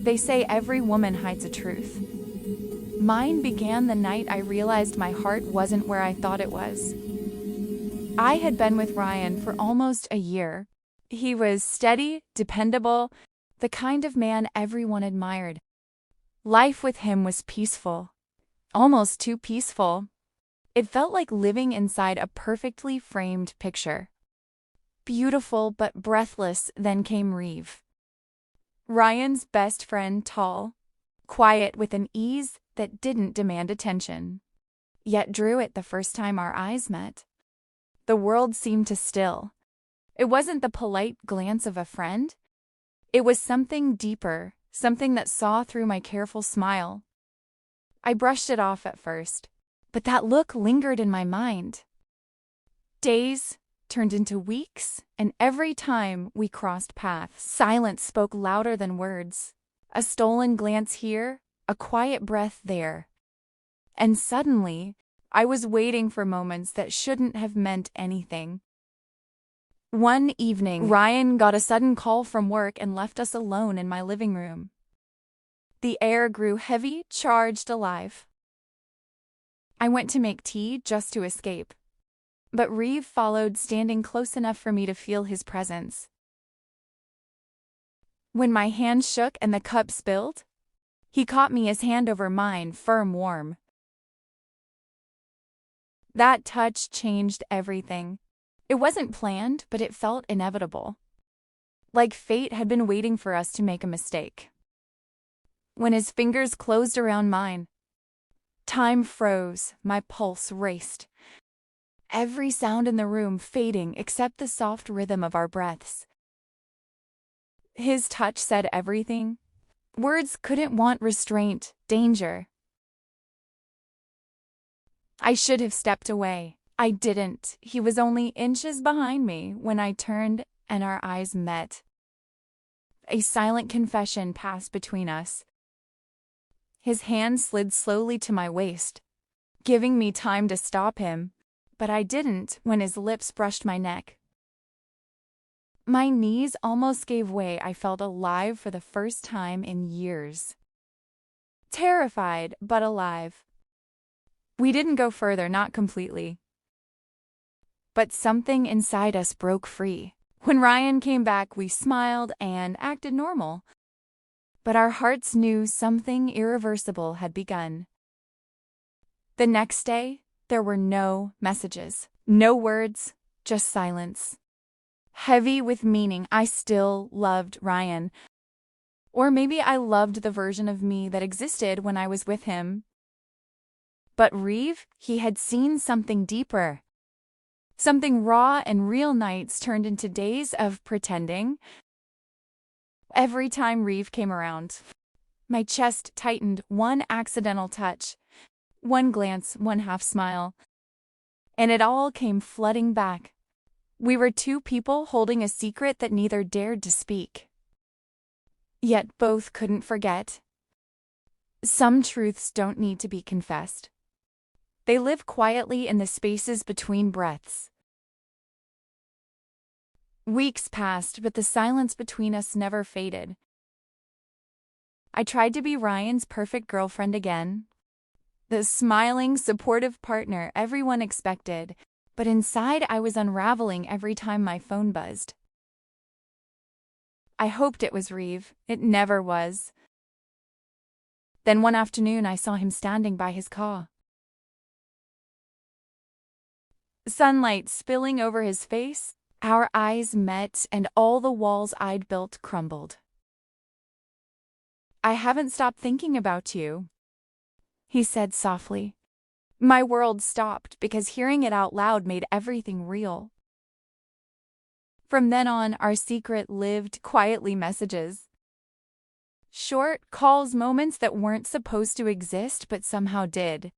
They say every woman hides a truth. Mine began the night I realized my heart wasn't where I thought it was. I had been with Ryan for almost a year. He was steady, dependable, the kind of man everyone admired. Life with him was peaceful, almost too peaceful. It felt like living inside a perfectly framed picture. Beautiful but breathless, then came Reeve. Ryan's best friend, tall, quiet with an ease that didn't demand attention, yet drew it the first time our eyes met. The world seemed to still. It wasn't the polite glance of a friend. It was something deeper, something that saw through my careful smile. I brushed it off at first, but that look lingered in my mind. Days turned into weeks, and every time we crossed paths, silence spoke louder than words. A stolen glance here, a quiet breath there. And suddenly, I was waiting for moments that shouldn't have meant anything. One evening, Ryan got a sudden call from work and left us alone in my living room. The air grew heavy, charged, alive. I went to make tea just to escape, but Reeve followed, standing close enough for me to feel his presence. When my hand shook and the cup spilled, he caught me, his hand over mine, firm, warm. That touch changed everything. It wasn't planned, but it felt inevitable. Like fate had been waiting for us to make a mistake. When his fingers closed around mine, time froze, my pulse raced. Every sound in the room fading except the soft rhythm of our breaths. His touch said everything. Words couldn't want restraint, danger. I should have stepped away. I didn't. He was only inches behind me when I turned and our eyes met. A silent confession passed between us. His hand slid slowly to my waist, giving me time to stop him, but I didn't when his lips brushed my neck. My knees almost gave way. I felt alive for the first time in years. Terrified, but alive. We didn't go further, not completely. But something inside us broke free. When Ryan came back, we smiled and acted normal. But our hearts knew something irreversible had begun. The next day, there were no messages, no words, just silence. Heavy with meaning, I still loved Ryan. Or maybe I loved the version of me that existed when I was with him. But Reeve, he had seen something deeper. Something raw, and real nights turned into days of pretending. Every time Reeve came around, my chest tightened, one accidental touch, one glance, one half smile, and it all came flooding back. We were two people holding a secret that neither dared to speak. Yet both couldn't forget. Some truths don't need to be confessed. They live quietly in the spaces between breaths. Weeks passed, but the silence between us never faded. I tried to be Ryan's perfect girlfriend again, the smiling, supportive partner everyone expected, but inside I was unraveling every time my phone buzzed. I hoped it was Reeve. It never was. Then one afternoon I saw him standing by his car. Sunlight spilling over his face, our eyes met, and all the walls I'd built crumbled. "I haven't stopped thinking about you," he said softly. My world stopped because hearing it out loud made everything real. From then on, our secret lived quietly, messages. Short calls, moments that weren't supposed to exist but somehow did.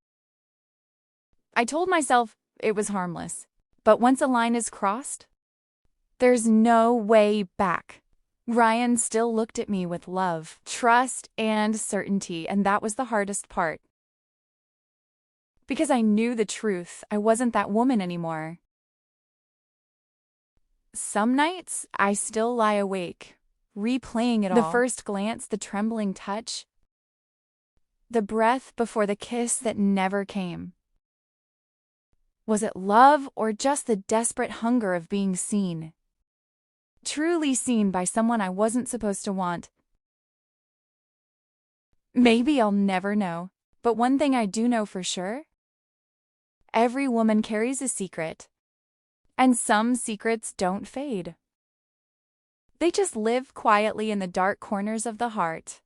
I told myself it was harmless, but once a line is crossed, there's no way back. Ryan still looked at me with love, trust, and certainty, and that was the hardest part. Because I knew the truth, I wasn't that woman anymore. Some nights, I still lie awake, replaying it all. The first glance, the trembling touch, the breath before the kiss that never came. Was it love or just the desperate hunger of being seen? Truly seen by someone I wasn't supposed to want. Maybe I'll never know, but one thing I do know for sure: every woman carries a secret, and some secrets don't fade. They just live quietly in the dark corners of the heart.